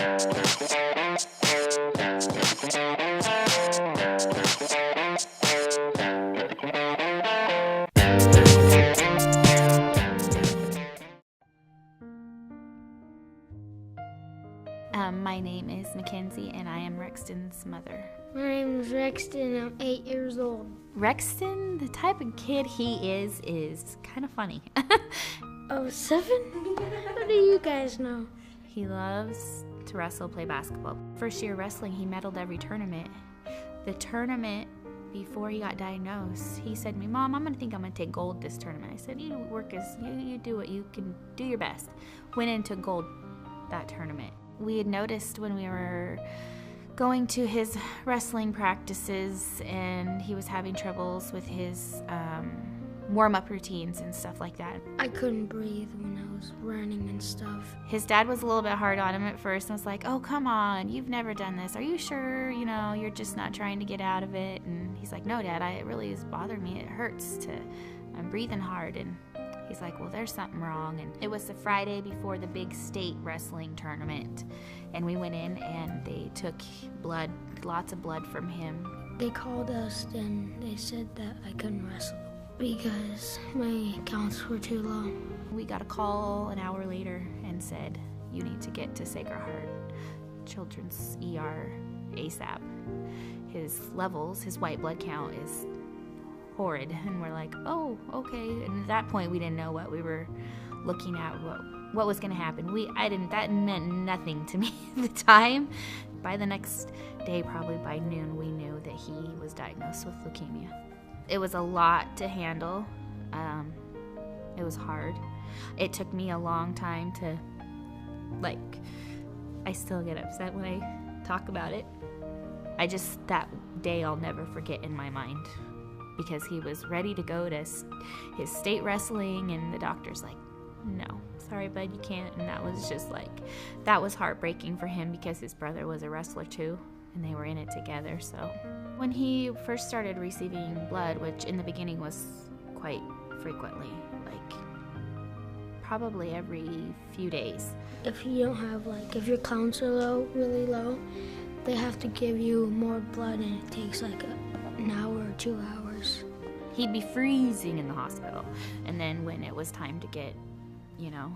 My name is Mackenzie, and I am Rexton's mother. My name is Rexton. I'm 8 years old. Rexton, the type of kid he is kind of funny. Oh, 7? How do you guys know? He loves to wrestle, play basketball. First year wrestling, he medaled every tournament. The tournament before he got diagnosed, he said to me, "Mom, I'm gonna take gold this tournament." I said, "You do what you can, do your best." Went into gold that tournament. We had noticed when we were going to his wrestling practices and he was having troubles with his warm-up routines and stuff like that. I couldn't breathe when I was running and stuff. His dad was a little bit hard on him at first and was like, "Oh, come on, you've never done this. Are you sure, you're just not trying to get out of it?" And he's like, "No, Dad, it really is bothering me. It hurts. I'm breathing hard." And he's like, "Well, there's something wrong." And it was the Friday before the big state wrestling tournament. And we went in and they took blood, lots of blood from him. They called us and they said that I couldn't wrestle because my counts were too low. We got a call an hour later and said, "You need to get to Sacred Heart Children's ER ASAP. His levels, his white blood count is horrid." And we're like, "Oh, okay." And at that point, we didn't know what we were looking at, what was going to happen. That meant nothing to me at the time. By the next day, probably by noon, we knew that he was diagnosed with leukemia. It was a lot to handle. It was hard. It took me a long time to, I still get upset when I talk about it. That day I'll never forget in my mind, because he was ready to go to his state wrestling and the doctor's like, "No, sorry bud, you can't." And that was just that was heartbreaking for him because his brother was a wrestler too and they were in it together. So when he first started receiving blood, which in the beginning was quite frequently, probably every few days. If you don't have, if your counts are low, really low, they have to give you more blood and it takes an hour or 2 hours. He'd be freezing in the hospital. And then when it was time to get,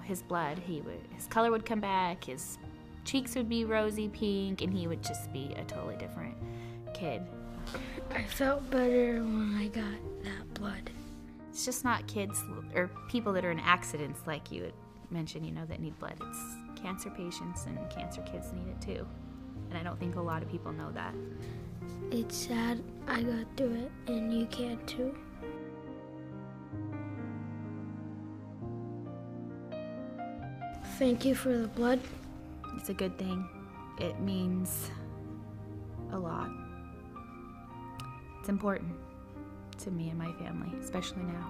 his blood, his color would come back, his cheeks would be rosy pink, and he would just be a totally different kid. I felt better when I got that blood. It's just not kids or people that are in accidents like you had mentioned, that need blood. It's cancer patients and cancer kids need it too. And I don't think a lot of people know that. It's sad I got through it, and you can too. Thank you for the blood. It's a good thing. It means a lot. It's important to me and my family, especially now.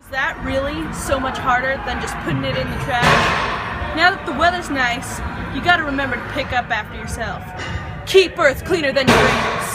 Is that really so much harder than just putting it in the trash? Now that the weather's nice, you gotta remember to pick up after yourself. Keep Earth cleaner than your angels.